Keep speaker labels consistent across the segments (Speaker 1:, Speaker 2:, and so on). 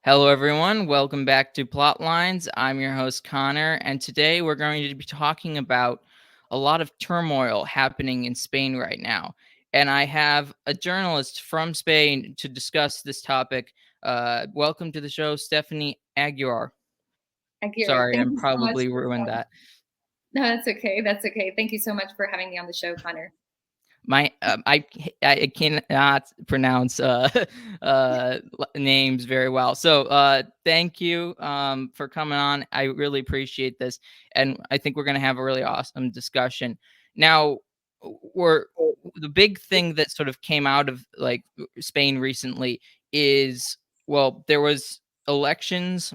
Speaker 1: Hello, everyone. Welcome back to Plotlines. I'm your host, Connor, and today we're going to be talking about a lot of turmoil happening in Spain right now. And I have a journalist from Spain to discuss this topic. Welcome to the show, Stephanie Aguiar.
Speaker 2: Aguirre,
Speaker 1: Sorry,
Speaker 2: thank
Speaker 1: I'm
Speaker 2: you so much
Speaker 1: probably
Speaker 2: for
Speaker 1: ruined that.
Speaker 2: No, that's okay. That's okay. Thank you so much for having me on the show, Connor.
Speaker 1: My I cannot pronounce names very well. So thank you for coming on. I really appreciate this, and I think we're gonna have a really awesome discussion. Now, we're the big thing that sort of came out of like Spain recently is, well, there was elections,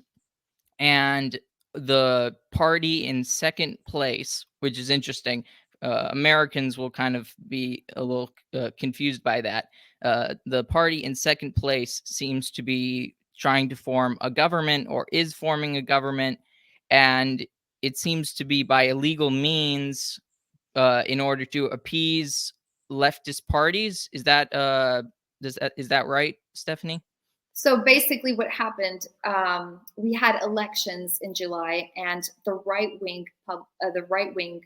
Speaker 1: and the party in second place, which is interesting. Americans will kind of be a little confused by that. The party in second place seems to be trying to form a government, or is forming a government, and it seems to be by illegal means, in order to appease leftist parties. Is that right, Stephanie?
Speaker 2: So basically, what happened? We had elections in July, and the right wing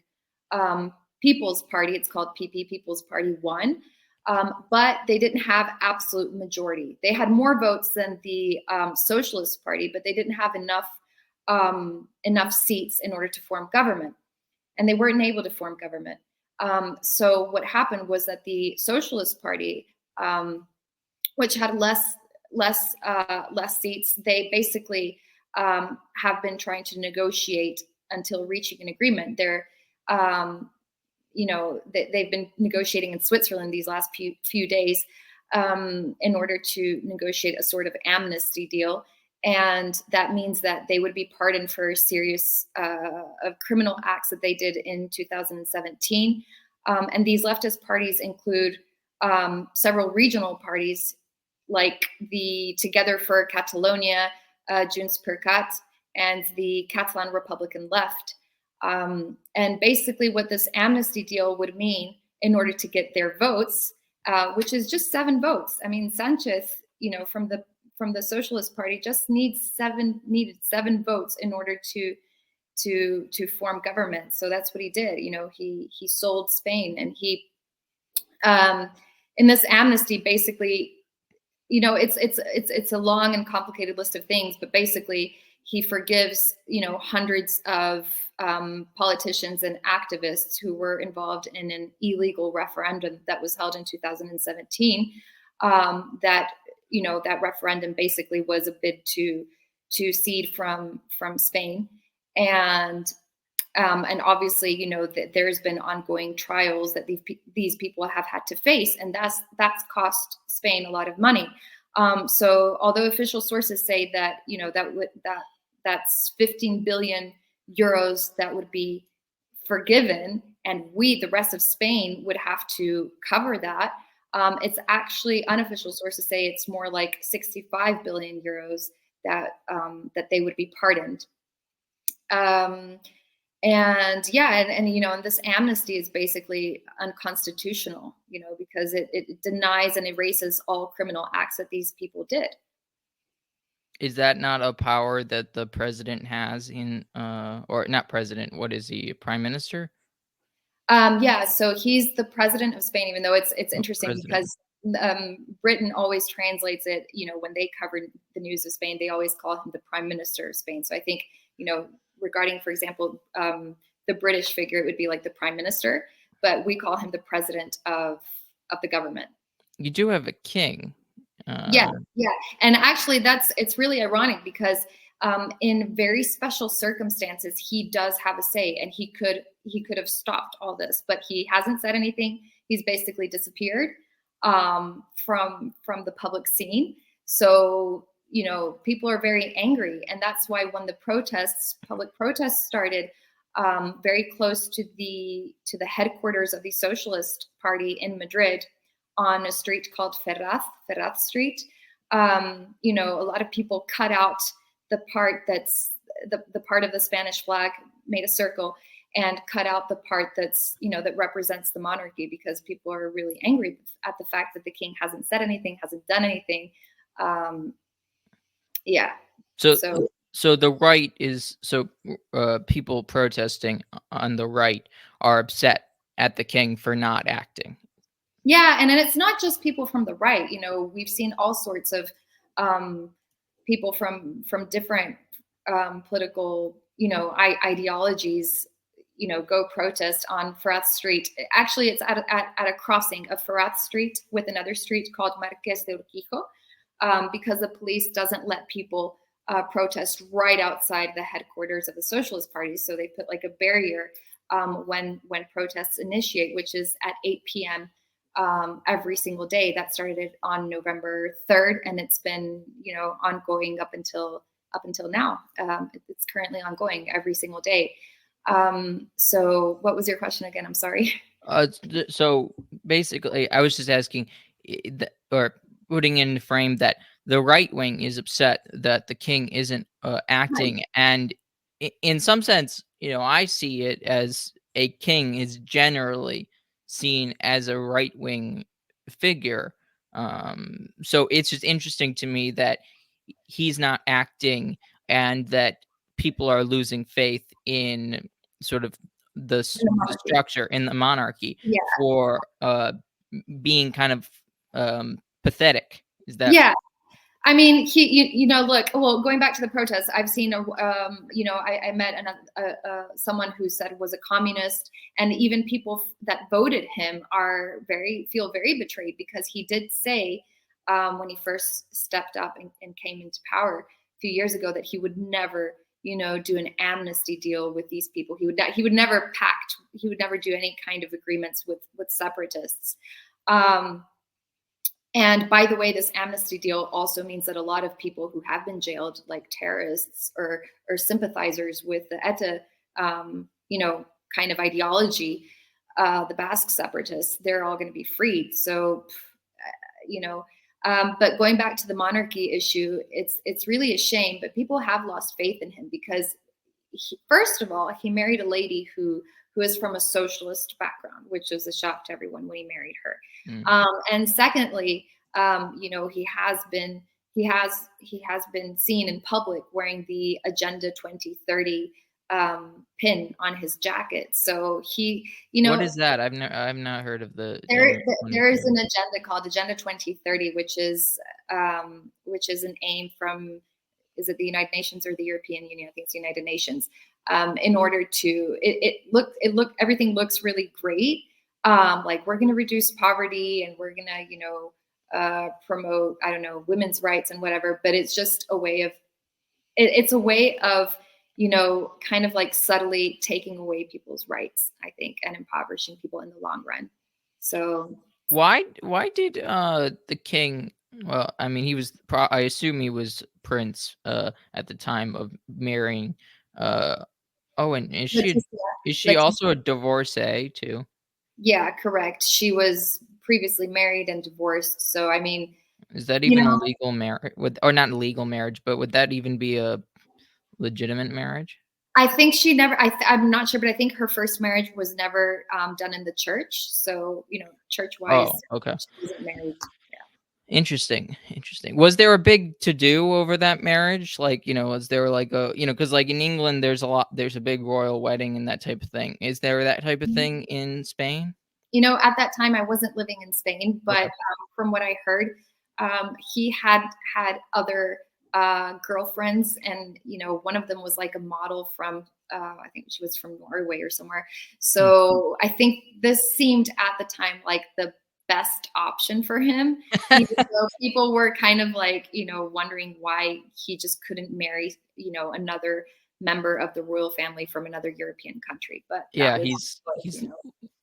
Speaker 2: um, People's Party, it's called PP, People's Party, won, but they didn't have absolute majority. They had more votes than the Socialist Party, but they didn't have enough seats in order to form government, and they weren't able to form government. So what happened was that the Socialist Party, which had less seats, they basically have been trying to negotiate until reaching an agreement. Um, they've been negotiating in Switzerland these last few days in order to negotiate a sort of amnesty deal. And that means that they would be pardoned for serious of criminal acts that they did in 2017. And these leftist parties include several regional parties like the Together for Catalonia, Junts per Cat, and the Catalan Republican Left. And basically, what this amnesty deal would mean in order to get their votes, which is just 7 votes. I mean, Sanchez, from the Socialist Party, just needed 7 votes in order to form government. So that's what he did. He sold Spain, and he in this amnesty, basically, it's a long and complicated list of things, but basically he forgives hundreds of politicians and activists who were involved in an illegal referendum that was held in 2017. That referendum basically was a bid to cede from Spain, and obviously, there's been ongoing trials that these people have had to face, and that's cost Spain a lot of money. So, although official sources say that that's 15 billion euros that would be forgiven, and the rest of Spain, would have to cover that. It's actually, unofficial sources say it's more like 65 billion euros that they would be pardoned. And yeah, and this amnesty is basically unconstitutional, because it denies and erases all criminal acts that these people did.
Speaker 1: Is that not a power that the president has in, or not president? What is he, prime minister?
Speaker 2: Yeah, so he's the president of Spain, even though it's
Speaker 1: Oh,
Speaker 2: interesting
Speaker 1: president.
Speaker 2: because Britain always translates it. When they cover the news of Spain, they always call him the prime minister of Spain. So I think, regarding, for example, the British figure, it would be like the prime minister, but we call him the president of the government.
Speaker 1: You do have a king.
Speaker 2: Yeah, yeah. And actually, it's really ironic because in very special circumstances, he does have a say, and he could have stopped all this, but he hasn't said anything. He's basically disappeared from the public scene. So people are very angry, and that's why when the public protests started very close to the headquarters of the Socialist Party in Madrid, on a street called Ferraz Street. A lot of people cut out the part that's the part of the Spanish flag, made a circle, and cut out the part that's that represents the monarchy, because people are really angry at the fact that the king hasn't said anything, hasn't done anything. Yeah.
Speaker 1: So
Speaker 2: So
Speaker 1: so the right is so people protesting on the right are upset at the king for not acting.
Speaker 2: yeah, and then it's not just people from the right. You know, we've seen all sorts of um, people from different political, ideologies. You know, go protest on Ferrat Street. Actually, it's at a crossing of Ferrat Street with another street called Marqués de Urquijo, because the police doesn't let people protest right outside the headquarters of the Socialist Party. So they put like a barrier when protests initiate, which is at 8 p.m. Every single day. That started on November 3rd, and it's been ongoing up until now. It's currently ongoing every single day. So, what was your question again? I'm sorry.
Speaker 1: So basically, I was just asking, or putting in the frame that the right wing is upset that the king isn't
Speaker 2: Right.
Speaker 1: acting, and in some sense, I see it as a king is generally seen as a right wing figure. So it's just interesting to me that he's not acting, and that people are losing faith in sort of
Speaker 2: In the
Speaker 1: the
Speaker 2: monarchy.
Speaker 1: structure in the monarchy
Speaker 2: Yeah.
Speaker 1: for being kind of pathetic. Is that
Speaker 2: I mean, look, well, going back to the protests, I've seen, I met someone who said was a communist, and even people that voted him feel very betrayed, because he did say, when he first stepped up and came into power a few years ago, that he would never, do an amnesty deal with these people. He would never do any kind of agreements with separatists. Um, and by the way, this amnesty deal also means that a lot of people who have been jailed, like terrorists or sympathizers with the ETA, kind of ideology, the Basque separatists, they're all going to be freed. So, you know, but going back to the monarchy issue, it's really a shame. But people have lost faith in him, because first of all, he married a lady who is from a socialist background, which was a shock to everyone when he married her.
Speaker 1: mm,
Speaker 2: And secondly, he has been seen in public wearing the Agenda 2030 pin on his jacket. So
Speaker 1: what is that? I've not heard of the
Speaker 2: there
Speaker 1: agenda
Speaker 2: there is
Speaker 1: 2030.
Speaker 2: an agenda called Agenda 2030, which is an aim from, is it the United Nations or the European Union? I think it's the United Nations. In order to everything looks really great. Like, we're going to reduce poverty, and we're going to promote, I don't know, women's rights and whatever. But it's just a way of it's a way of kind of like subtly taking away people's rights, I think, and impoverishing people in the long run. So
Speaker 1: Why did the king, well, I mean, he was I assume he was prince at the time of marrying uh oh, and
Speaker 2: Leticia,
Speaker 1: is she also a
Speaker 2: Leticia,
Speaker 1: divorcee too?
Speaker 2: yeah, correct. She was previously married and divorced. So I mean,
Speaker 1: Is that
Speaker 2: you
Speaker 1: even a
Speaker 2: know,
Speaker 1: legal marriage? Or not legal marriage, but would that even be a legitimate marriage?
Speaker 2: I think she never. I'm not sure, but I think her first marriage was never done in the church. So church wise,
Speaker 1: Oh, okay.
Speaker 2: she wasn't married. Yeah.
Speaker 1: Interesting, interesting. Was there a big to-do over that marriage? Like, was there like because like in England, there's a big royal wedding and that type of thing. Is there that type of thing in Spain?
Speaker 2: At that time, I wasn't living in Spain, but
Speaker 1: Okay.
Speaker 2: from what I heard, he had other girlfriends, and one of them was like a model from, I think she was from Norway or somewhere.
Speaker 1: Hmm.
Speaker 2: So I think this seemed at the time like the best option for him, even though people were kind of like wondering why he just couldn't marry another member of the royal family from another European country. But that
Speaker 1: Yeah,
Speaker 2: was,
Speaker 1: he's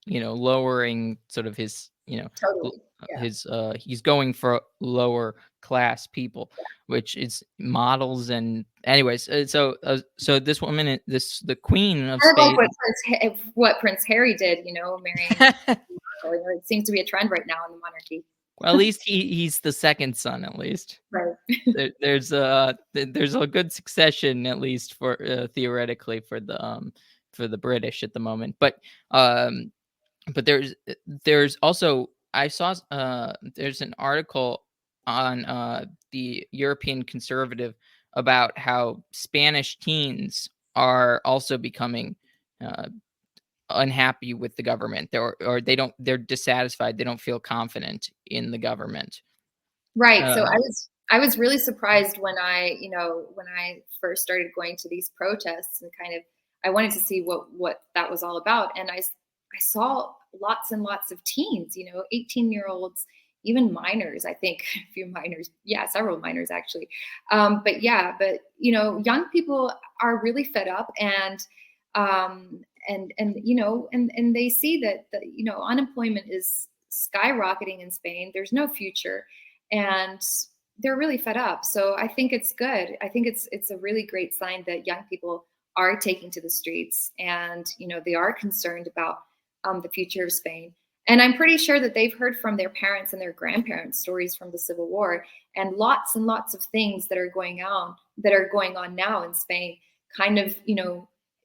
Speaker 1: lowering sort of his,
Speaker 2: totally, yeah.
Speaker 1: he's going for lower class people, which is models and anyways. So this woman, the Queen of
Speaker 2: Kind of like
Speaker 1: Spain.
Speaker 2: what Prince Harry did, marrying. It seems to be a trend right now in the monarchy.
Speaker 1: Well, at least he's the second son. At least
Speaker 2: Right.
Speaker 1: there's a good succession, at least for theoretically for the British at the moment. Um, but there's also I saw there's an article. on the European Conservative about how Spanish teens are also becoming uh, unhappy with the government, or they're dissatisfied. They don't feel confident in the government.
Speaker 2: Right. So
Speaker 1: Uh,
Speaker 2: I was really surprised when when I first started going to these protests and kind of I wanted to see what that was all about. And I saw lots and lots of teens, 18-year-olds, even minors, I think a few minors, yeah, several minors actually. But young people are really fed up and they see that unemployment is skyrocketing in Spain. There's no future and they're really fed up. So I think it's good. I think it's a really great sign that young people are taking to the streets, and they are concerned about the future of Spain. And I'm pretty sure that they've heard from their parents and their grandparents stories from the Civil War and lots of things that are going on now in Spain. Kind of,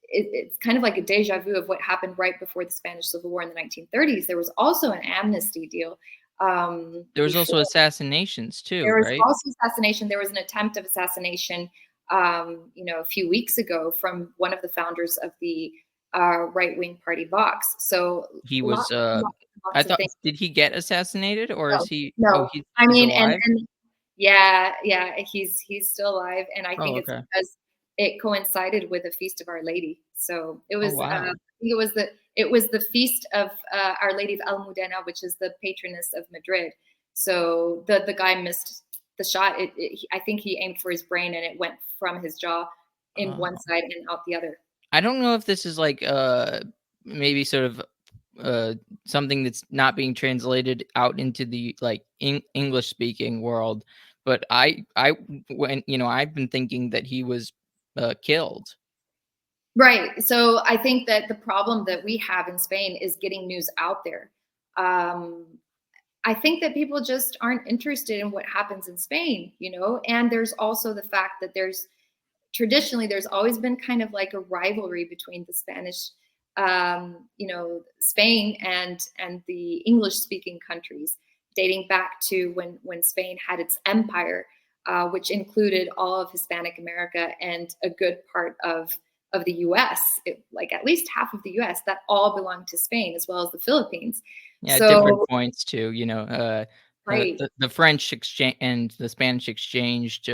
Speaker 2: it's kind of like a deja vu of what happened right before the Spanish Civil War in the 1930s. There was also an amnesty deal
Speaker 1: there was also
Speaker 2: before.
Speaker 1: assassinations too,
Speaker 2: There was
Speaker 1: right?
Speaker 2: also assassination. There was an attempt of assassination, a few weeks ago from one of the founders of the right-wing party Vox. So
Speaker 1: He was,
Speaker 2: lots and lots, and
Speaker 1: I
Speaker 2: lots of
Speaker 1: thought,
Speaker 2: things.
Speaker 1: did he get assassinated, or is
Speaker 2: No,
Speaker 1: he? Oh,
Speaker 2: no. I
Speaker 1: he's
Speaker 2: mean,
Speaker 1: alive.
Speaker 2: and yeah, yeah, he's still alive, and I
Speaker 1: Oh,
Speaker 2: think it's
Speaker 1: okay.
Speaker 2: because it coincided with a feast of Our Lady. So it
Speaker 1: Oh,
Speaker 2: was, I
Speaker 1: wow.
Speaker 2: think it was the feast of Our Lady of Almudena, which is the patroness of Madrid. So the guy missed the shot. I think he aimed for his brain, and it went from his jaw in one
Speaker 1: Oh.
Speaker 2: side and out the other.
Speaker 1: I don't know if this is like maybe sort of uh something that's not being translated out into the like English speaking world, but I've been thinking that he was killed.
Speaker 2: Right. So I think that the problem that we have in Spain is getting news out there. Um, I think that people just aren't interested in what happens in Spain. And there's also the fact that there's always been kind of like a rivalry between the Spanish, Spain and the English speaking countries, dating back to when Spain had its empire, which included all of Hispanic America and a good part of the U.S. Like at least half of the U.S. that all belonged to Spain, as well as the Philippines.
Speaker 1: Yeah, at different
Speaker 2: So,
Speaker 1: points too.
Speaker 2: right.
Speaker 1: The French exchange and the Spanish exchanged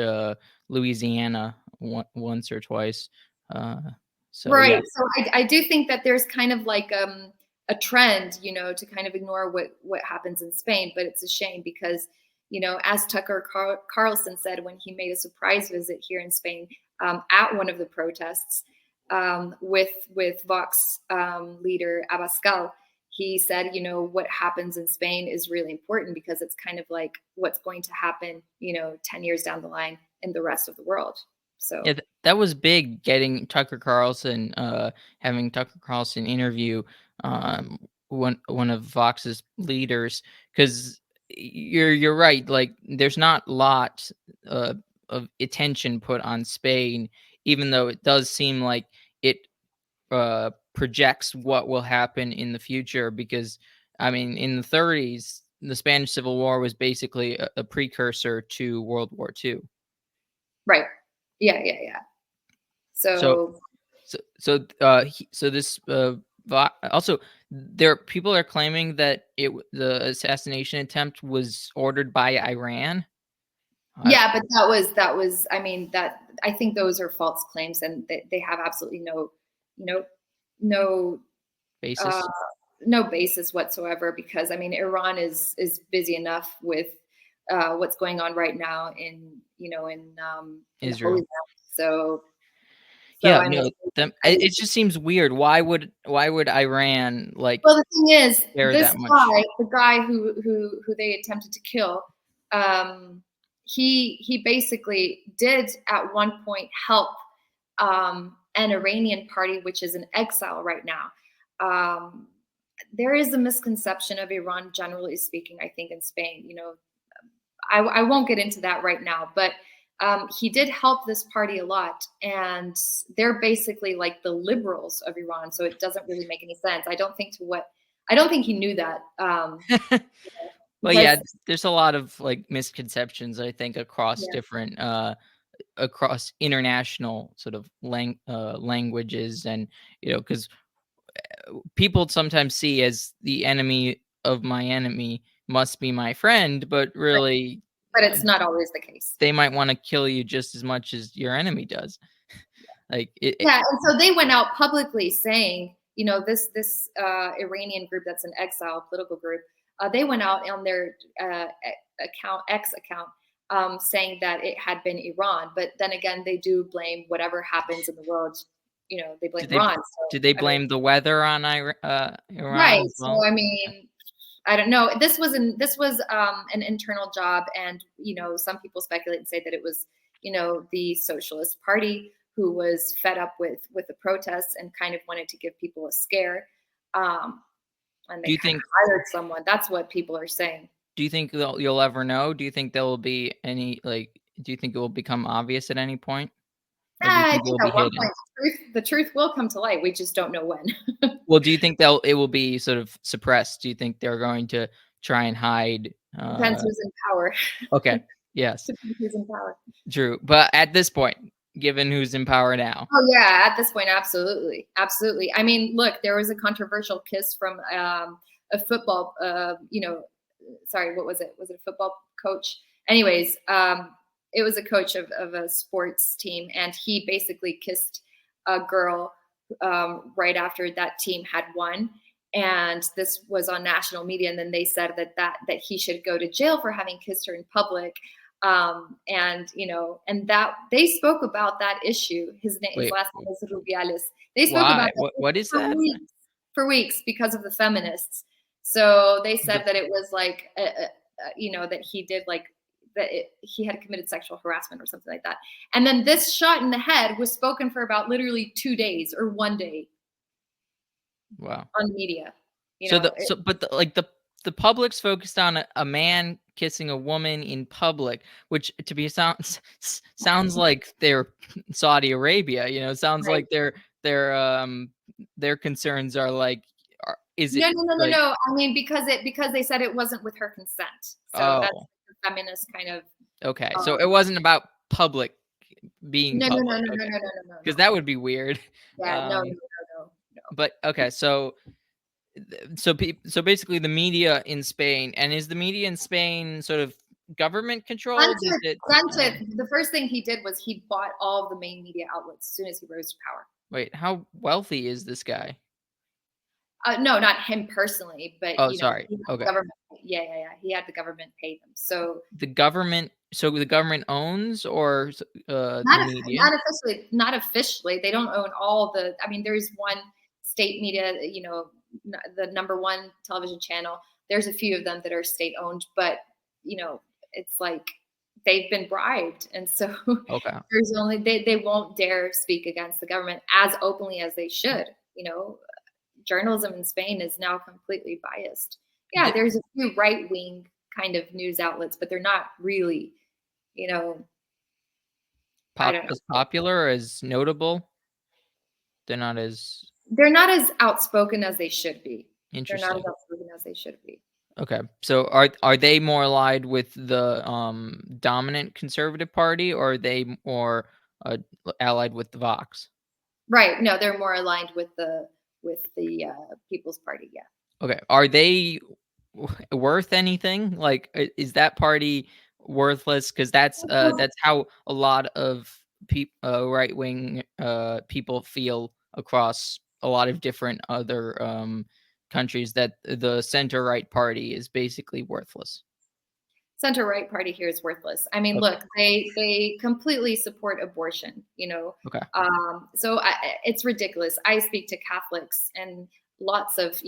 Speaker 1: Louisiana once or twice. Uh, so yeah,
Speaker 2: Right. So I do think that there's kind of like a trend, to kind of ignore what happens in Spain, but it's a shame because, as Tucker Carlson said when he made a surprise visit here in Spain at one of the protests with Vox leader Abascal, he said, what happens in Spain is really important because it's kind of like what's going to happen, 10 years down the line in the rest of the world.
Speaker 1: yeah,
Speaker 2: So,
Speaker 1: that was big. Getting Tucker Carlson, having Tucker Carlson interview one of Vox's leaders, because you're right. Like, there's not a lot uh, of attention put on Spain, even though it does seem like it projects what will happen in the future. Because I mean, in the 30s, the Spanish Civil War was basically a precursor to World War II.
Speaker 2: right. Yeah, yeah, yeah.
Speaker 1: So
Speaker 2: So
Speaker 1: so this also, there people are claiming that the assassination attempt was ordered by Iran. I,
Speaker 2: yeah, but that was I mean that I think those are false claims and they have absolutely you know no uh
Speaker 1: basis
Speaker 2: no basis whatsoever because I mean Iran is busy enough with what's going on right now in the Holy
Speaker 1: Israel.
Speaker 2: Land. So so
Speaker 1: Yeah,
Speaker 2: I mean
Speaker 1: no,
Speaker 2: I
Speaker 1: it just seems weird. Why would Iran like
Speaker 2: Well, the thing is,
Speaker 1: care
Speaker 2: this
Speaker 1: that much?
Speaker 2: guy, the guy who they attempted to kill, um, he basically did at one point help an Iranian party which is in exile right now. Um, there is a misconception of Iran, generally speaking. I think in Spain, I won't get into that right now, but he did help this party a lot, and they're basically like the liberals of Iran. So it doesn't really make any sense. I don't think he knew that.
Speaker 1: Well, yeah,
Speaker 2: because
Speaker 1: there's a lot of, like, misconceptions, I think, across
Speaker 2: yeah,
Speaker 1: different, across international sort of languages and, because people sometimes see as the enemy of my enemy must be my friend, but
Speaker 2: right,
Speaker 1: really,
Speaker 2: but
Speaker 1: uh,
Speaker 2: it's not always the case.
Speaker 1: they might wanna kill you just as much as your enemy does. Like, it
Speaker 2: Yeah, and so they went out publicly saying, this Iranian group that's an exile political group, they went out on their account X account saying that it had been Iran, but then again, they do blame whatever happens in the world. They blame
Speaker 1: did they
Speaker 2: Iran. So
Speaker 1: did they
Speaker 2: I mean,
Speaker 1: blame the weather on Iran
Speaker 2: right?
Speaker 1: as
Speaker 2: So
Speaker 1: well?
Speaker 2: I mean, I don't know. This was an internal job, and some people speculate and say that it was the Socialist Party who was fed up with the protests and kind of wanted to give people a scare, um, and
Speaker 1: Do
Speaker 2: they
Speaker 1: you
Speaker 2: kind of
Speaker 1: think
Speaker 2: hired someone. That's what people are saying.
Speaker 1: you'll ever know? Do you think there will be any, like, do you think it will become obvious at any point? Or do you
Speaker 2: I
Speaker 1: think it
Speaker 2: think
Speaker 1: will be
Speaker 2: at one
Speaker 1: hidden?
Speaker 2: point the truth will come to light. We just don't know when.
Speaker 1: Well, do you think it will be sort of suppressed? Do you think they're going to try and hide,
Speaker 2: Depends who's in power.
Speaker 1: okay, yes,
Speaker 2: Depends who's in power.
Speaker 1: true, but at this point, given who's in power now,
Speaker 2: Oh yeah, at this point, absolutely, absolutely. I mean, look, there was a controversial kiss from a football, sorry, what was it? Was it a football coach? Anyways, it was a coach of a sports team, and he basically kissed a girl right after that team had won. And this was on national media, and then they said that he should go to jail for having kissed her in public. And that they spoke about that issue. His
Speaker 1: wait,
Speaker 2: last name is Rubiales. They spoke about
Speaker 1: why?
Speaker 2: that
Speaker 1: What
Speaker 2: issue
Speaker 1: is that?
Speaker 2: for weeks because of the feminists. So they
Speaker 1: The
Speaker 2: said that it was like, that he did like he had committed sexual harassment or something like that. And then this shot in the head was spoken for about literally 2 days or one day
Speaker 1: wow.
Speaker 2: on media. You
Speaker 1: So
Speaker 2: know,
Speaker 1: the so but the public's focused on a man kissing a woman in public, which to be sounds like they're Saudi Arabia, sounds
Speaker 2: right?
Speaker 1: like their concerns are like, is it
Speaker 2: No, no, no, no,
Speaker 1: like,
Speaker 2: no. I mean, because they said it wasn't with her consent. So that's
Speaker 1: oh,
Speaker 2: the feminist kind of.
Speaker 1: okay. So it
Speaker 2: Um,
Speaker 1: wasn't about public being
Speaker 2: no, no, no,
Speaker 1: public,
Speaker 2: no, no,
Speaker 1: okay,
Speaker 2: no, no, no, no,
Speaker 1: because
Speaker 2: no.
Speaker 1: that would be weird.
Speaker 2: Yeah, no, no,
Speaker 1: Um,
Speaker 2: no, no, no.
Speaker 1: but okay, so basically the media in Spain, and is the media in Spain sort of government controlled? Is it,
Speaker 2: Sanchez, the first thing he did was he bought all of the main media outlets as soon as he rose to power.
Speaker 1: wait, how wealthy is this guy?
Speaker 2: No, not him personally, but
Speaker 1: Oh, sorry.
Speaker 2: he had the
Speaker 1: Okay.
Speaker 2: government. Yeah, yeah, yeah. He had the government pay them. So
Speaker 1: The government owns the
Speaker 2: not
Speaker 1: media?
Speaker 2: not officially, not officially. They don't own all the. I mean, there's one state media, the number one television channel. There's a few of them that are state owned, but it's like they've been bribed, and so
Speaker 1: Okay.
Speaker 2: there's only they won't dare speak against the government as openly as they should. Journalism in Spain is now completely biased. Yeah,
Speaker 1: The
Speaker 2: there's a few right wing kind of news outlets, but they're not really, you know, I don't
Speaker 1: as
Speaker 2: know.
Speaker 1: popular, as notable? They're not as
Speaker 2: They're not as outspoken as they should be. They're not as
Speaker 1: interesting.
Speaker 2: outspoken as they should be.
Speaker 1: Okay. So are they more allied with the, dominant conservative party, or are they more, uh, allied with the Vox?
Speaker 2: Right. No, they're more aligned with the People's Party. Yeah.
Speaker 1: Okay. Are they worth anything? Like, is that party worthless? Because that's how a lot of right wing people feel across a lot of different other countries, that the center right party is basically worthless.
Speaker 2: Center right party here is worthless. I mean,
Speaker 1: Okay.
Speaker 2: look, they completely support abortion.
Speaker 1: Okay.
Speaker 2: So it's ridiculous. I speak to Catholics and lots of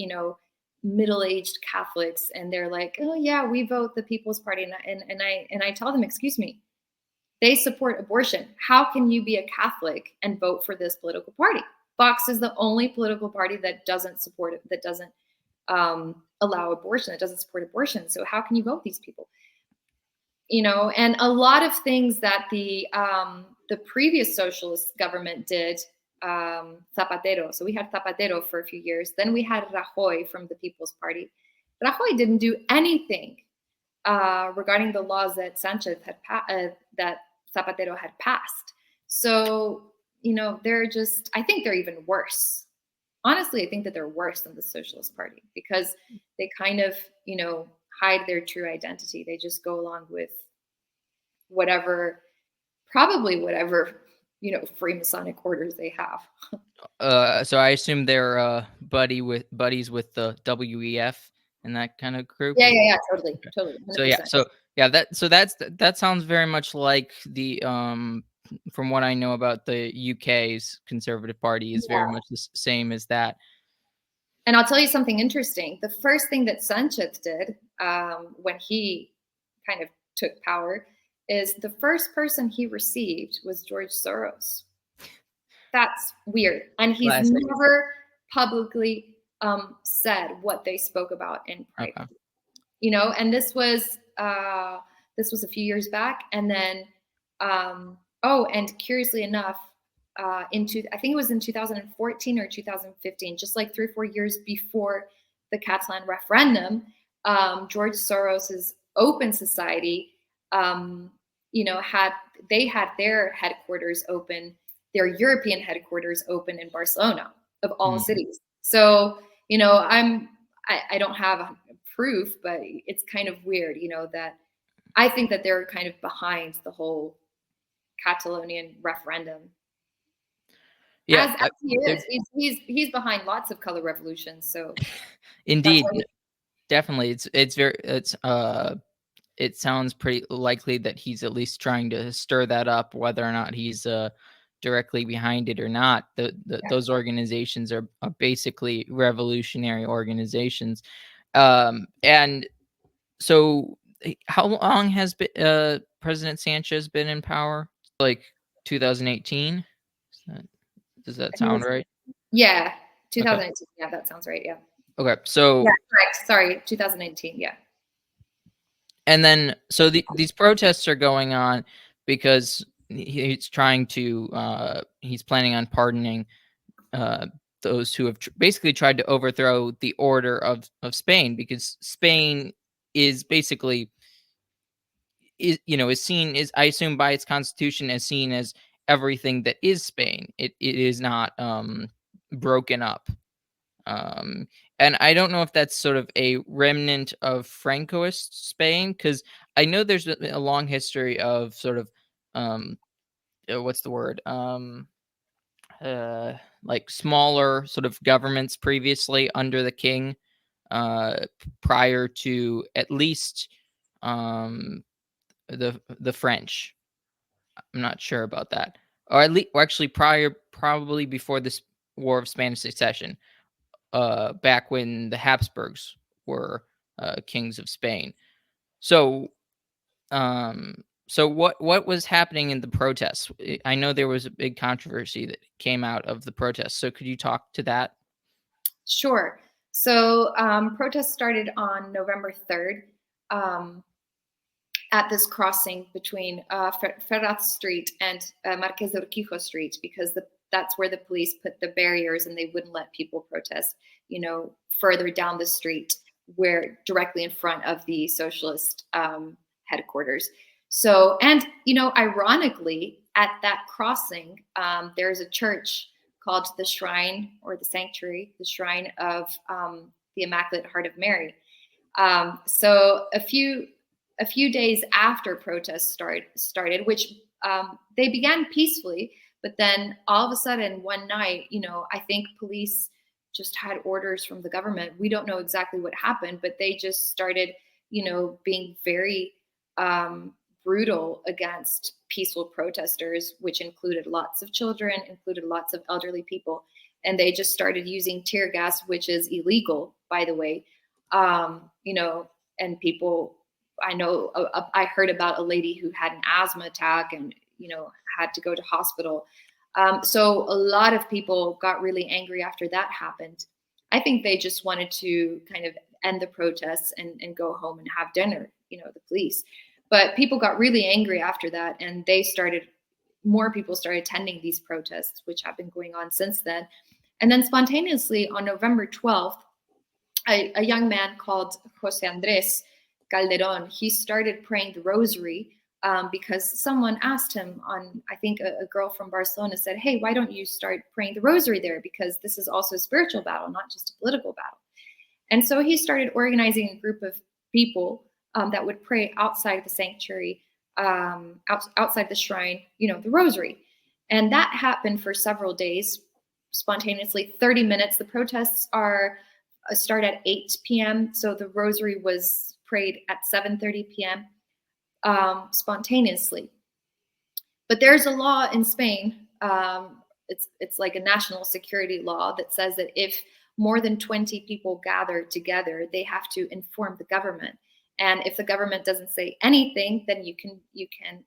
Speaker 2: middle aged Catholics, and they're like, "Oh yeah, we vote the People's Party," and I tell them, "Excuse me, they support abortion. How can you be a Catholic and vote for this political party?" Vox is the only political party that doesn't support it, that doesn't allow abortion, that doesn't support abortion. So how can you vote these people? And a lot of things that the previous socialist government did, Zapatero. So we had Zapatero for a few years. Then we had Rajoy from the People's Party. Rajoy didn't do anything regarding the laws that Sanchez had that Zapatero had passed. So, they're just, I think they're even worse. Honestly, I think that they're worse than the Socialist Party because they kind of, hide their true identity. They just go along with whatever, probably whatever, Freemasonic orders they have.
Speaker 1: So I assume they're buddies with the WEF and that kind of group.
Speaker 2: Yeah,
Speaker 1: Is
Speaker 2: yeah, yeah, totally,
Speaker 1: okay.
Speaker 2: totally,
Speaker 1: So yeah,
Speaker 2: 100%.
Speaker 1: that sounds very much like the from what I know about the UK's Conservative Party is very much the same as that.
Speaker 2: And I'll tell you something interesting. The first thing that Sanchez did when he kind of took power is the first person he received was George Soros. That's weird. And he's
Speaker 1: Classic.
Speaker 2: never publicly said what they spoke about in private.
Speaker 1: Okay.
Speaker 2: And this was a few years back. And then and curiously enough, I think it was in 2014 or 2015, just like 3 or 4 years before the Catalan referendum, George Soros's Open Society, had their headquarters open, their European headquarters open in Barcelona, of all cities. So, I don't have proof, but it's kind of weird, that I think that they're kind of behind the whole Catalonian referendum.
Speaker 1: Yeah,
Speaker 2: As he is, he's behind lots of color revolutions. So that's
Speaker 1: indeed,
Speaker 2: why.
Speaker 1: definitely. It sounds pretty likely that he's at least trying to stir that up, whether or not he's directly behind it or not. Those organizations are basically revolutionary organizations. And so, how long has President Sanchez been in power? Like 2018? Does that sound right?
Speaker 2: Yeah,
Speaker 1: Okay.
Speaker 2: 2019. Yeah, that sounds right. Yeah.
Speaker 1: Okay.
Speaker 2: Yeah,
Speaker 1: So,
Speaker 2: correct. Sorry, 2019. Yeah.
Speaker 1: and then, so these protests are going on because he's trying to, he's planning on pardoning uh, those who have basically tried to overthrow the order of Spain, because Spain is basically is seen, is, I assume, by its constitution as seen as everything that is Spain. It is not broken up. Um, and I don't know if that's sort of a remnant of Francoist Spain, because I know there's a long history of sort of um, what's the word? Like smaller sort of governments previously under the king, prior to at least um, the French. I'm not sure about that, or at least, or actually probably before this War of Spanish Succession, back when the Habsburgs were kings of Spain. So, what was happening in the protests? I know there was a big controversy that came out of the protests. So could you talk to that?
Speaker 2: Sure. So protests started on November 3rd. At this crossing between Ferraz Street and Marquez de Urquijo Street, because that's where the police put the barriers and they wouldn't let people protest, further down the street, where directly in front of the socialist headquarters. So, and, ironically, at that crossing, there's a church called the Shrine, or the Sanctuary, the Shrine of the Immaculate Heart of Mary. So a few days after protests started, which they began peacefully, but then all of a sudden one night, I think police just had orders from the government. We don't know exactly what happened, but they just started, being very brutal against peaceful protesters, which included lots of children, included lots of elderly people. And they just started using tear gas, which is illegal, by the way. And people, I know, I heard about a lady who had an asthma attack and, had to go to hospital. So a lot of people got really angry after that happened. I think they just wanted to kind of end the protests and go home and have dinner, the police. But people got really angry after that, and more people started attending these protests, which have been going on since then. And then spontaneously on November 12th, a young man called Jose Andres Calderon, he started praying the Rosary because someone asked him on, I think a girl from Barcelona said, hey, why don't you start praying the Rosary there? Because this is also a spiritual battle, not just a political battle. And so he started organizing a group of people that would pray outside the sanctuary, outside the shrine, the Rosary. And that happened for several days, spontaneously, 30 minutes. The protests start at 8 p.m. So the Rosary was prayed at 7:30 p.m. Spontaneously. But there's a law in Spain. It's like a national security law that says that if more than 20 people gather together, they have to inform the government. And if the government doesn't say anything, then you can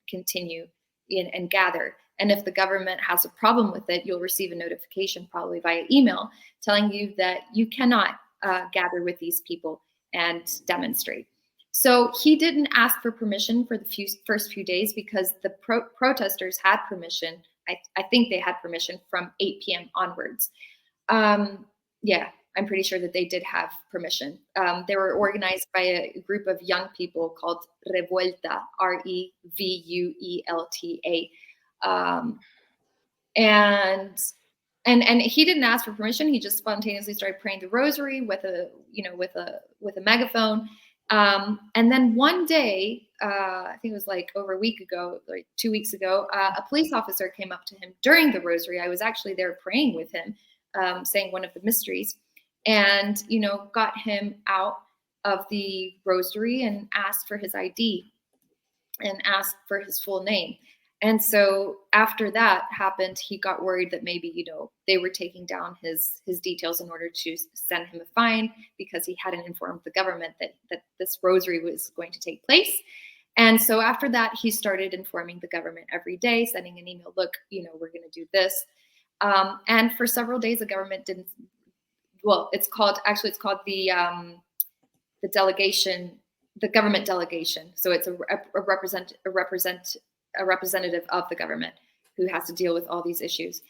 Speaker 2: continue and gather. And if the government has a problem with it, you'll receive a notification, probably via email, telling you that you cannot gather with these people and demonstrate. So he didn't ask for permission for the first few days because the protesters had permission. I think they had permission from 8 p.m. onwards. Yeah, I'm pretty sure that they did have permission. They were organized by a group of young people called Revuelta, Revuelta. And he didn't ask for permission. He just spontaneously started praying the Rosary with a megaphone. And then one day, I think it was like over a week ago, like 2 weeks ago, a police officer came up to him during the Rosary. I was actually there praying with him, saying one of the mysteries, and got him out of the Rosary and asked for his ID and asked for his full name. And so after that happened, he got worried that maybe, they were taking down his details in order to send him a fine because he hadn't informed the government that this Rosary was going to take place. And so after that, he started informing the government every day, sending an email, look, we're going to do this. And for several days, the government didn't, well, it's called the delegation, the government delegation. So it's a representative of the government who has to deal with all these issues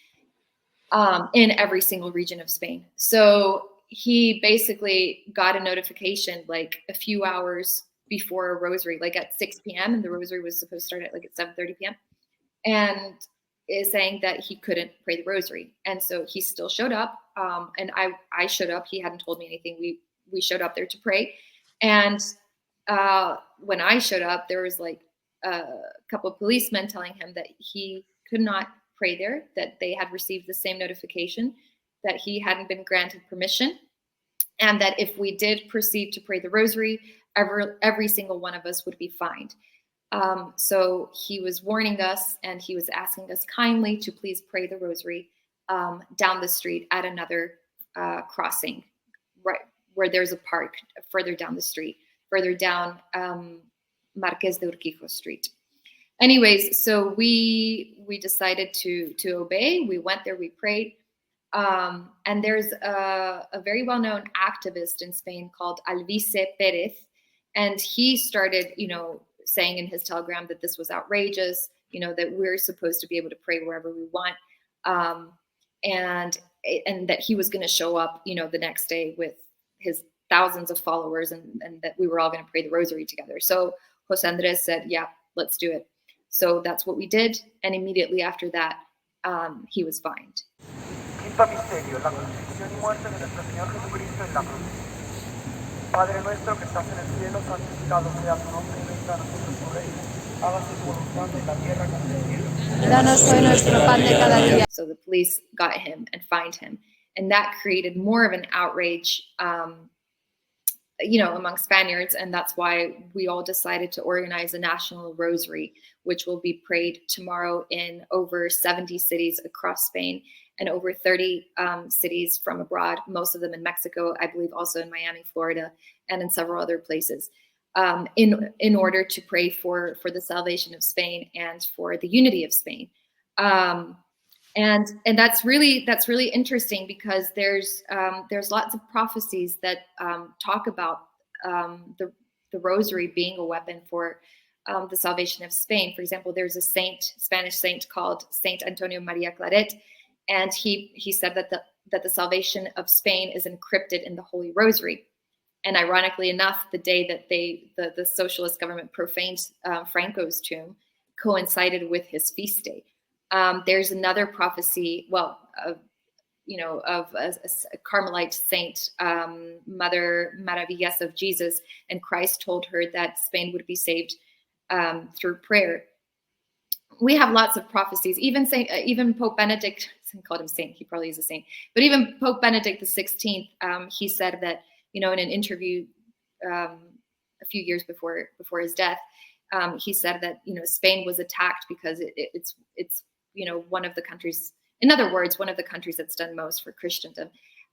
Speaker 2: in every single region of Spain. So he basically got a notification like a few hours before a Rosary, like at 6 p.m. and the Rosary was supposed to start at like at 7:30 p.m. and is saying that he couldn't pray the Rosary. And so he still showed up. And I showed up. He hadn't told me anything. We showed up there to pray. And when I showed up, there was like a couple of policemen telling him that he could not pray there, that they had received the same notification, that he hadn't been granted permission, and that if we did proceed to pray the Rosary, every single one of us would be fined. So he was warning us, and he was asking us kindly to please pray the Rosary down the street at another crossing, right where there's a park further down the street, further down Marqués de Urquijo Street. Anyways, so we decided to obey. We went there, we prayed. And there's a very well-known activist in Spain called Alvise Perez. And he started, saying in his telegram that this was outrageous, that we're supposed to be able to pray wherever we want. And that he was going to show up, the next day with his thousands of followers and that we were all going to pray the Rosary together. So Jose Andres said, yeah, let's do it. So that's what we did. And immediately after that, he was fined.
Speaker 3: Quinto misterio, la crucifixión y muerte de nuestro Señor Jesucristo en la cruz. Padre nuestro que estás en el cielo, santificado sea tu nombre, venga a nosotros tu reino. Hágase tu voluntad en la tierra como en el cielo.
Speaker 4: Danos hoy nuestro pan de cada día.
Speaker 2: So the police got him and fined him. And that created more of an outrage, among Spaniards. And that's why we all decided to organize a national Rosary, which will be prayed tomorrow in over 70 cities across Spain and over 30 cities from abroad, most of them in Mexico, I believe also in Miami, Florida, and in several other places, in order to pray for the salvation of Spain and for the unity of Spain. And that's really interesting because there's lots of prophecies that talk about the Rosary being a weapon for the salvation of Spain. For example, there's a Spanish saint called Saint Antonio Maria Claret, and he said that the salvation of Spain is encrypted in the Holy Rosary. And ironically enough, the day that the socialist government profaned Franco's tomb coincided with his feast day. There's another prophecy, of a Carmelite saint, Mother Maravillas of Jesus, and Christ told her that Spain would be saved through prayer. We have lots of prophecies. Even Pope Benedict, I called him saint. He probably is a saint. But even Pope Benedict the 16th, he said that, in an interview a few years before his death, he said that Spain was attacked because it's one of the countries. In other words, one of the countries that's done most for Christendom,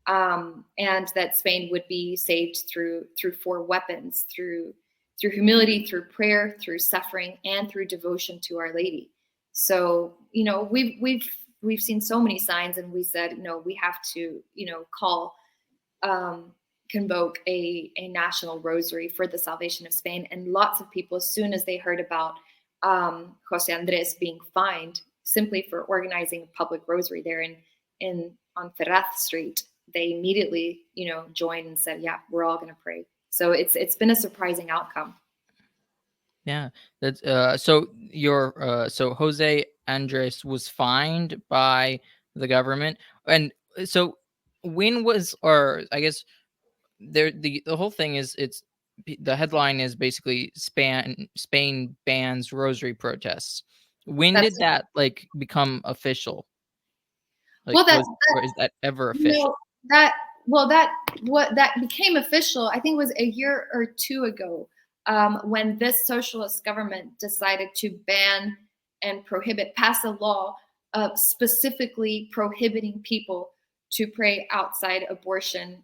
Speaker 2: and that Spain would be saved through 4 weapons: through humility, through prayer, through suffering, and through devotion to Our Lady. So we've seen so many signs, and we said we have to convoke a national rosary for the salvation of Spain. And lots of people, as soon as they heard about Jose Andres being fined simply for organizing a public rosary there on Ferraz Street, they immediately joined and said, yeah, we're all going to pray. So it's been a surprising outcome.
Speaker 1: Yeah, that's so Jose Andres was fined by the government, and so when was, or I guess the whole thing is, the headline is basically Spain bans rosary protests. When did that become official? Or is that ever official?
Speaker 2: That became official, I think it was a year or 2 ago, when this socialist government decided to ban and pass a law specifically prohibiting people to pray outside abortion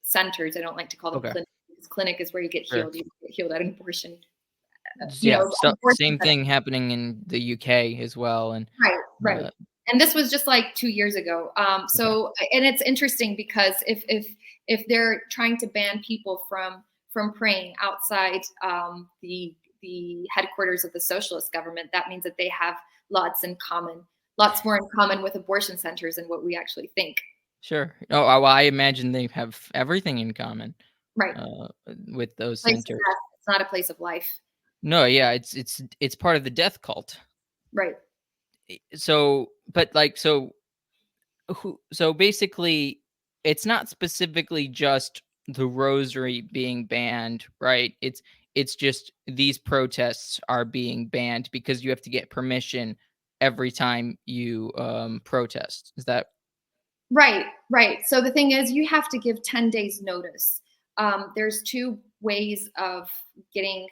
Speaker 2: centers. I don't like to call them clinics, because clinic is where you get healed. You get healed at an abortion.
Speaker 1: Same thing happening in the UK as well. And
Speaker 2: right. And this was just like 2 years ago. And it's interesting because if they're trying to ban people from praying outside the headquarters of the socialist government, that means that they have lots more in common with abortion centers than what we actually think.
Speaker 1: Sure. Oh, well, I imagine they have everything in common.
Speaker 2: Right.
Speaker 1: With those centers.
Speaker 2: It's not a place of life.
Speaker 1: No, yeah, it's part of the death cult.
Speaker 2: Right.
Speaker 1: So basically, it's not specifically just the rosary being banned, right? It's just these protests are being banned because you have to get permission every time you protest. Is that
Speaker 2: right? So the thing is, you have to give 10 days notice. There's 2 ways of getting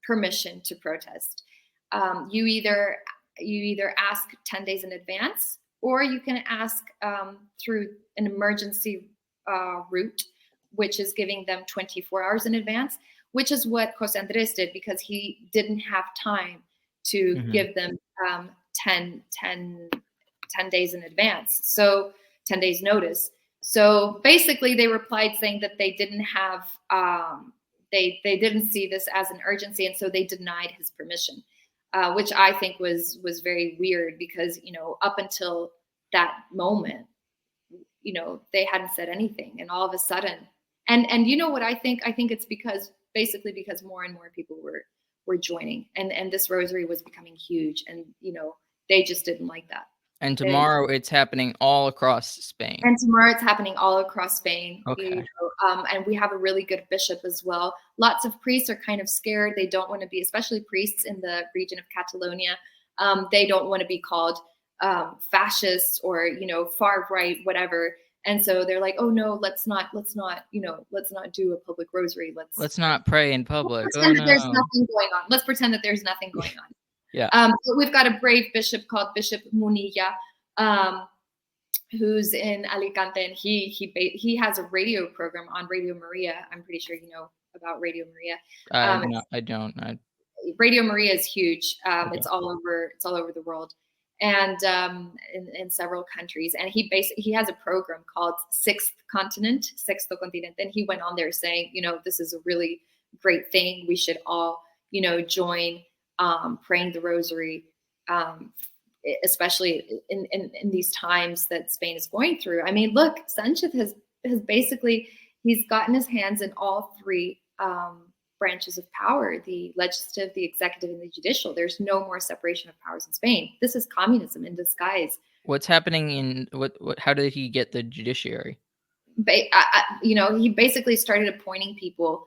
Speaker 2: permission to protest. You either ask 10 days in advance, or you can ask through an emergency route, which is giving them 24 hours in advance, which is what Jose Andres did, because he didn't have time to give them 10 days in advance. So 10 days notice. So basically they replied saying that they didn't have, they didn't see this as an urgency. And so they denied his permission, which I think was very weird, because, up until that moment, they hadn't said anything. And all of a sudden, and you know what I think? I think it's because more and more people were joining, and this rosary was becoming huge, and, they just didn't like that.
Speaker 1: And tomorrow it's happening all across Spain.
Speaker 2: Okay. And we have a really good bishop as well. Lots of priests are kind of scared. They don't want to be, especially priests in the region of Catalonia. They don't want to be called fascist or, far right, whatever. And so they're like, oh no, let's not do a public rosary.
Speaker 1: Let's not pray in public.
Speaker 2: Let's pretend that there's nothing going on. Let's pretend that there's nothing going on.
Speaker 1: Yeah.
Speaker 2: But we've got a brave bishop called Bishop Munilla, who's in Alicante, and he has a radio program on Radio Maria. I'm pretty sure you know about Radio Maria.
Speaker 1: No, I don't.
Speaker 2: Radio Maria is huge.
Speaker 1: Okay.
Speaker 2: It's all over the world, and in several countries. And he has a program called Sexto Continente, and he went on there saying, this is a really great thing. We should all, join praying the rosary, especially in these times that Spain is going through. I mean, look, Sanchez has basically, he's gotten his hands in all three branches of power: the legislative, the executive, and the judicial. There's no more separation of powers in Spain. This is communism in disguise.
Speaker 1: What's happening in what how did he get the judiciary?
Speaker 2: He basically started appointing people,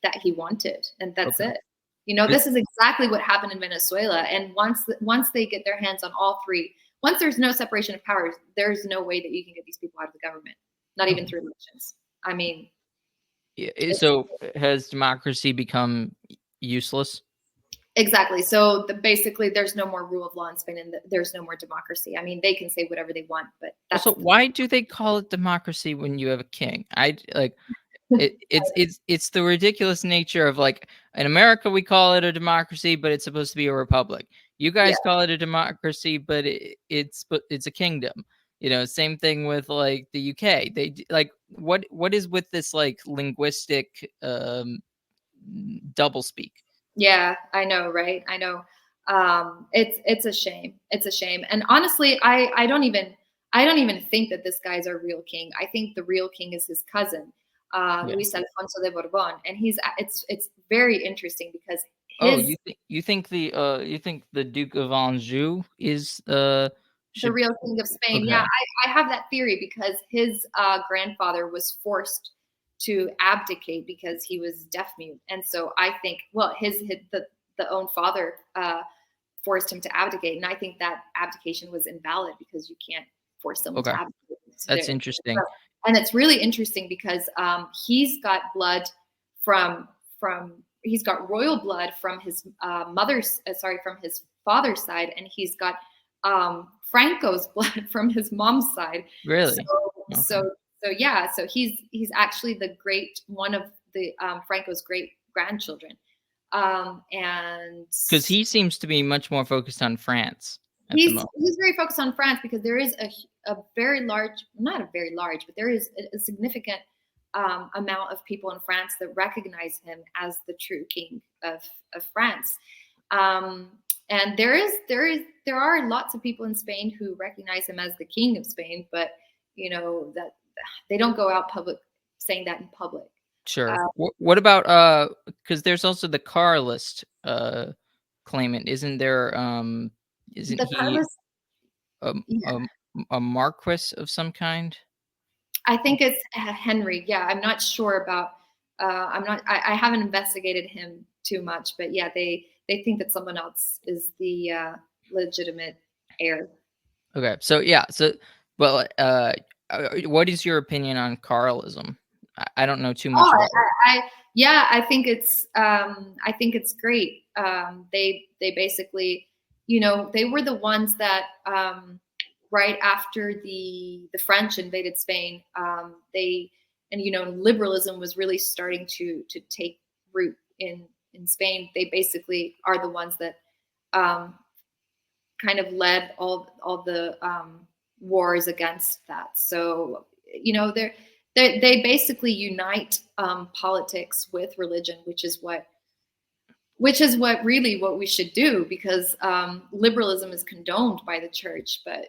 Speaker 2: that he wanted, and that's
Speaker 1: Okay.
Speaker 2: it.
Speaker 1: It-
Speaker 2: This is exactly what happened in Venezuela. And once they get their hands on all three, once there's no separation of powers, there's no way that you can get these people out of the government, not even
Speaker 1: okay.
Speaker 2: through elections. I mean,
Speaker 1: Yeah,
Speaker 2: it's
Speaker 1: so has democracy become useless?
Speaker 2: exactly. So basically, there's no more rule of law in Spain, and there's no more democracy. I mean, they can say whatever they want, but
Speaker 1: Also,
Speaker 2: that's
Speaker 1: why do they call it democracy when you have a king? I like it's the ridiculous nature of like in America we call it a democracy, but it's supposed to be a republic. You
Speaker 2: yeah.
Speaker 1: guys call it a democracy, but it's a kingdom. Same thing with like the UK. Like what is with this like linguistic double speak?
Speaker 2: Yeah, I know, right? I know. It's a shame. It's a shame. And honestly, I don't even think that this guy's our real king. I think the real king is his cousin,
Speaker 1: Yeah.
Speaker 2: Luis Alfonso de Borbon, and it's very interesting because
Speaker 1: Oh,
Speaker 2: his
Speaker 1: you think the Duke of Anjou is
Speaker 2: the
Speaker 1: should
Speaker 2: real king of Spain. Yeah,
Speaker 1: okay.
Speaker 2: I have that theory because his grandfather was forced to abdicate because he was deaf mute, and so I think, well, the own father forced him to abdicate, and I think that abdication was invalid because you can't force someone to
Speaker 1: Okay.
Speaker 2: abdicate. So
Speaker 1: That's interesting.
Speaker 2: and it's really interesting because he's got blood from he's got royal blood from his from his father's side, and he's got Franco's blood from his mom's side. So
Speaker 1: Really? Okay.
Speaker 2: so yeah, so he's actually the great one of the Franco's great grandchildren, and
Speaker 1: Because he seems to be much more focused on France at the moment.
Speaker 2: he's very focused on France because there is a very large, not a very large, but there is a significant amount of people in France that recognize him as the true king of France. Um, and there are lots of people in Spain who recognize him as the king of Spain, but that they don't go out public saying that in public.
Speaker 1: Sure.
Speaker 2: Uh,
Speaker 1: What about because there's also the Carlist claimant. Isn't
Speaker 2: the
Speaker 1: he
Speaker 2: Carlos,
Speaker 1: um,
Speaker 2: yeah,
Speaker 1: um, a marquis of some kind?
Speaker 2: I think it's Henry. Yeah, I'm not sure about. I'm not. I haven't investigated him too much, but yeah, they think that someone else is the legitimate heir.
Speaker 1: Okay. So yeah, well what is your opinion on Carlism? I don't know too
Speaker 2: Oh,
Speaker 1: much about it.
Speaker 2: yeah, I think it's great. They basically, they were the ones that right after the French invaded Spain, they and liberalism was really starting to take root in Spain. They basically are the ones that um, kind of led all the wars against that. So they basically unite politics with religion, which is what really what we should do, because liberalism is condoned by the church, but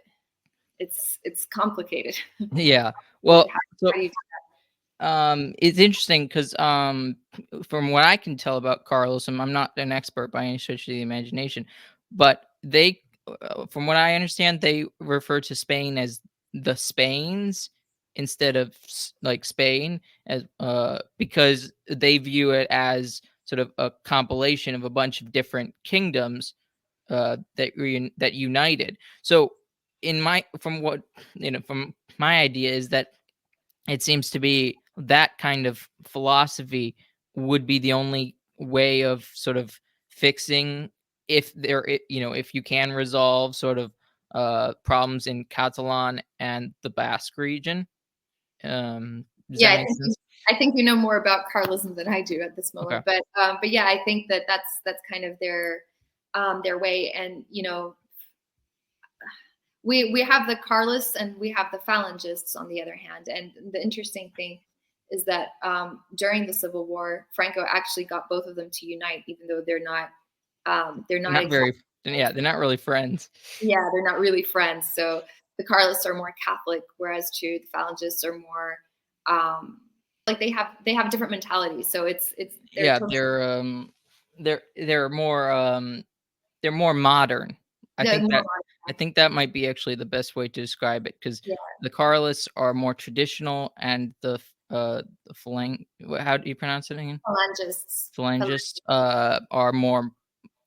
Speaker 2: it's complicated.
Speaker 1: Yeah.
Speaker 2: how,
Speaker 1: Well, so
Speaker 2: how do you
Speaker 1: it's interesting because from what I can tell about Carlosum, I'm not an expert by any stretch of the imagination, but from what I understand, they refer to Spain as the Spains instead of like Spain, as because they view it as sort of a compilation of a bunch of different kingdoms that united. So, in my from what from my idea is that it seems to be that kind of philosophy would be the only way of sort of fixing if you can resolve sort of problems in Catalan and the Basque region. Does
Speaker 2: Yeah,
Speaker 1: that make sense?
Speaker 2: I think you know more about Carlism than I do at this
Speaker 1: Okay.
Speaker 2: moment, but yeah, I think that that's kind of their way. And we have the Carlists and we have the Phalangists on the other hand. And the interesting thing is that during the Civil War, Franco actually got both of them to unite, even though they're not
Speaker 1: Not
Speaker 2: exactly
Speaker 1: very. Yeah, they're not really friends.
Speaker 2: yeah, they're not really friends. So the Carlists are more Catholic, whereas the Phalangists are more like they have different mentalities. So they're
Speaker 1: Yeah,
Speaker 2: totally
Speaker 1: they're more modern. I
Speaker 2: they're
Speaker 1: think
Speaker 2: more
Speaker 1: that I
Speaker 2: modern.
Speaker 1: think that might be actually the best way to describe it, because
Speaker 2: Yeah,
Speaker 1: the Carlists are more traditional, and the how do you pronounce it again?
Speaker 2: phalangists.
Speaker 1: Phalangists are more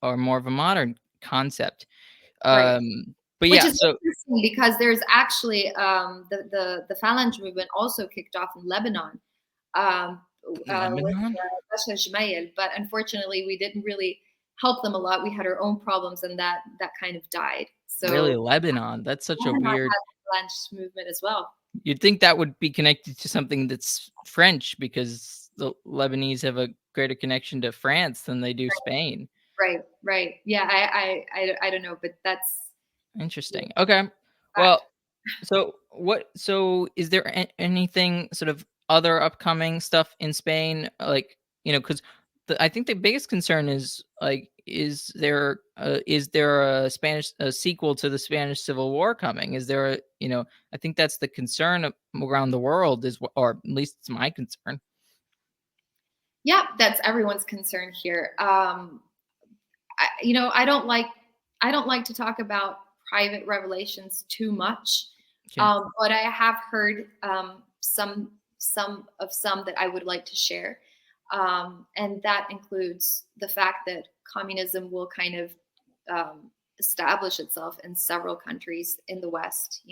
Speaker 1: of a modern concept.
Speaker 2: Right.
Speaker 1: But
Speaker 2: Which
Speaker 1: yeah,
Speaker 2: is
Speaker 1: so
Speaker 2: interesting because there's actually the Phalange movement also kicked off in Lebanon, with
Speaker 1: Lebanon?
Speaker 2: Bashar Gemayel, but unfortunately we didn't really help them a lot. We had our own problems, and that kind of died.
Speaker 1: Really,
Speaker 2: So
Speaker 1: Lebanon? That's such a
Speaker 2: Lebanon
Speaker 1: weird.
Speaker 2: has a Phalange movement as well.
Speaker 1: You'd think that would be connected to something that's French, because the Lebanese have a greater connection to France than they do Spain.
Speaker 2: Right, right. Yeah, I don't know, but that's yeah,
Speaker 1: Interesting. Okay.
Speaker 2: fact.
Speaker 1: Well, so is there anything sort of other upcoming stuff in Spain? Like, because I think the biggest concern is like, is there a sequel to the Spanish Civil War coming? Is there I think that's the concern around the world, or at least it's my concern.
Speaker 2: Yeah, that's everyone's concern here. I don't like to talk about private revelations too much,
Speaker 1: Okay.
Speaker 2: but I have heard some that I would like to share, and that includes the fact that communism will kind of establish itself in several countries in the West.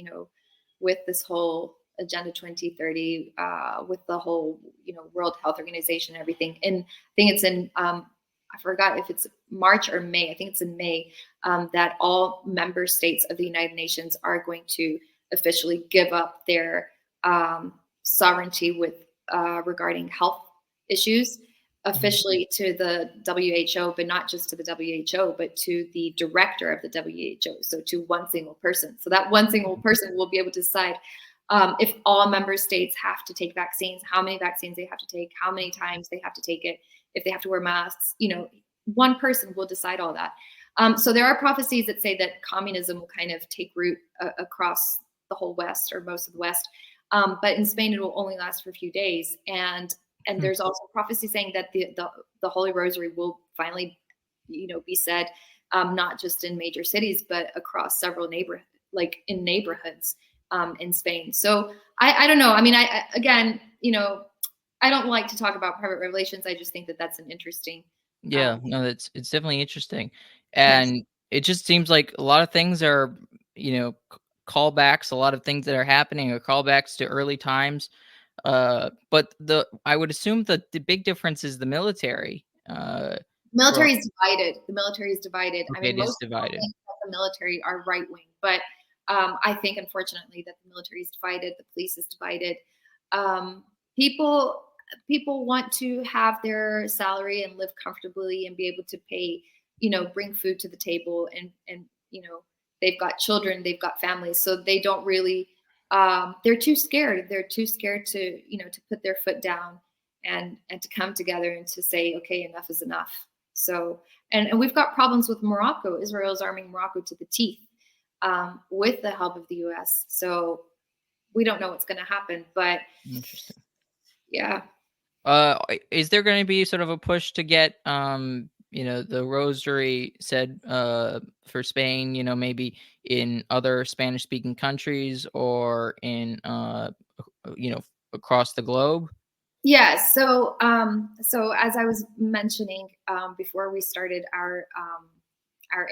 Speaker 2: With this whole Agenda 2030, with the whole World Health Organization and everything. And I think it's in I forgot if it's March or May. I think it's in May, that all member states of the United Nations are going to officially give up their sovereignty with regarding health issues officially to the WHO, but not just to the WHO, but to the director of the WHO. So to one single person. So that one single person will be able to decide if all member states have to take vaccines, how many vaccines they have to take, how many times they have to take it, if they have to wear masks. One person will decide all that. So there are prophecies that say that communism will kind of take root across the whole West, or most of the West. But in Spain, it will only last for a few days. And there's also prophecy saying that the Holy Rosary will finally, be said, not just in major cities, but across several neighborhoods in Spain. So I don't know. I mean, I again, I don't like to talk about private revelations. I just think that that's an interesting.
Speaker 1: Yeah,
Speaker 2: Um,
Speaker 1: no, it's definitely interesting,
Speaker 2: yes.
Speaker 1: and it just seems like a lot of things are, callbacks. A lot of things that are happening are callbacks to early times. But I would assume that the big difference is the military. For
Speaker 2: Military is divided. The military is divided. I
Speaker 1: Okay,
Speaker 2: mean,
Speaker 1: it is
Speaker 2: most people
Speaker 1: divided.
Speaker 2: think that the military are right wing, but I think, unfortunately, that the military is divided. The police is divided. Um, people people want to have their salary and live comfortably and be able to pay, bring food to the table, and they've got children, they've got families, so they don't really. They're too scared. They're too scared to to put their foot down and to come together and to say, okay, enough is enough. So, and we've got problems with Morocco. Israel is arming Morocco to the teeth, with the help of the U.S. So we don't know what's going to happen, but
Speaker 1: Interesting.
Speaker 2: yeah.
Speaker 1: Is there going to be sort of a push to get the Rosary said for Spain, maybe in other Spanish speaking countries, or in you know across the globe?
Speaker 2: Yeah. So as I was mentioning, before we started our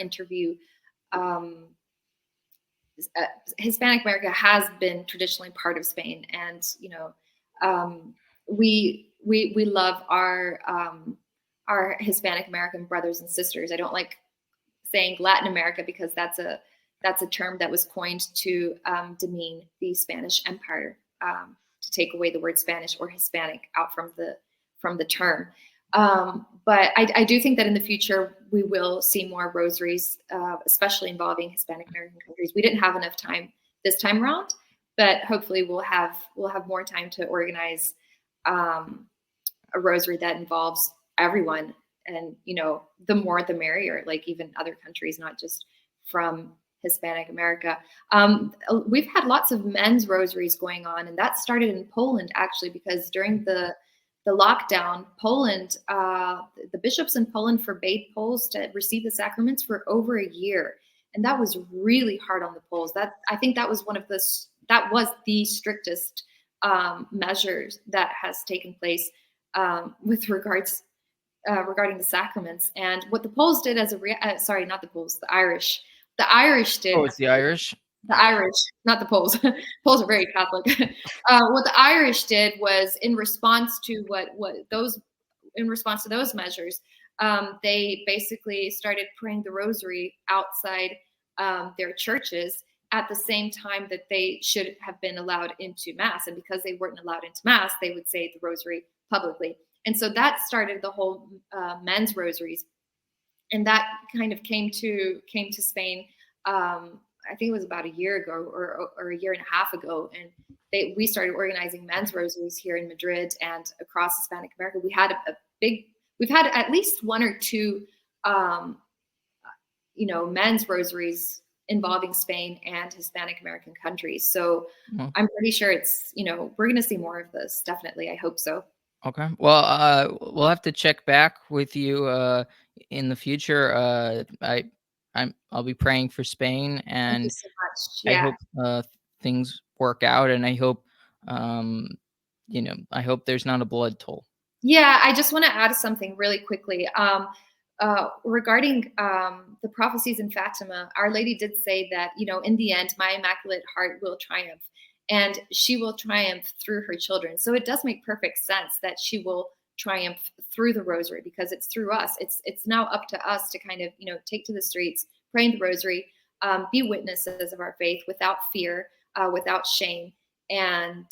Speaker 2: interview, um, uh, Hispanic America has been traditionally part of Spain, and um, we love our Hispanic American brothers and sisters. I don't like saying Latin America because that's a term that was coined to demean the Spanish Empire, to take away the word Spanish or Hispanic out from the term. But I do think that in the future we will see more rosaries, especially involving Hispanic American countries. We didn't have enough time this time around, but hopefully we'll have more time to organize um, a rosary that involves everyone. And the more the merrier, like even other countries, not just from Hispanic America. We've had lots of men's rosaries going on, and that started in Poland actually, because during the lockdown, Poland, the bishops in Poland forbade Poles to receive the sacraments for over a year, and that was really hard on the Poles. I think that was the strictest measures that has taken place with regards regarding the sacraments. And what the Poles did sorry, not the Poles, the Irish. The Irish did
Speaker 1: Oh, it's the Irish?
Speaker 2: the Irish, not the Poles. Poles are very Catholic. What the Irish did was in response to those measures, they basically started praying the Rosary outside their churches at the same time that they should have been allowed into Mass. And because they weren't allowed into Mass, they would say the Rosary publicly. And so that started the whole men's rosaries, and that kind of came to Spain. I think it was about a year ago or a year and a half ago, and we started organizing men's rosaries here in Madrid and across Hispanic America. We've had at least one or two, men's rosaries involving Spain and Hispanic American countries. So I'm pretty sure we're going to see more of this. Definitely, I hope so.
Speaker 1: Okay. Well, we'll have to check back with you in the future. I'll be praying for Spain,
Speaker 2: Thank you
Speaker 1: and
Speaker 2: so much.
Speaker 1: I
Speaker 2: Yeah.
Speaker 1: hope things work out, and I hope I hope there's not a blood toll.
Speaker 2: Yeah, I just want to add something really quickly. Regarding the prophecies in Fatima, Our Lady did say that, in the end, my Immaculate Heart will triumph, and she will triumph through her children. So it does make perfect sense that she will triumph through the Rosary, because it's through us. It's now up to us to kind of, take to the streets, praying the Rosary, be witnesses of our faith without fear, without shame. And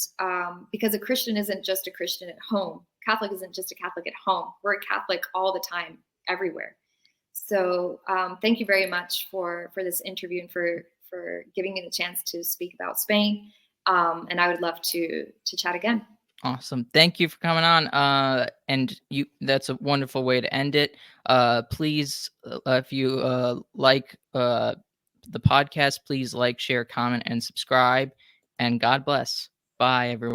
Speaker 2: because a Christian isn't just a Christian at home. Catholic isn't just a Catholic at home. We're a Catholic all the time, everywhere. So thank you very much for this interview and for giving me the chance to speak about Spain. And I would love to chat again.
Speaker 1: Awesome. Thank you for coming on. And that's a wonderful way to end it. Please, if you like the podcast, please like, share, comment, and subscribe. And God bless. Bye, everyone.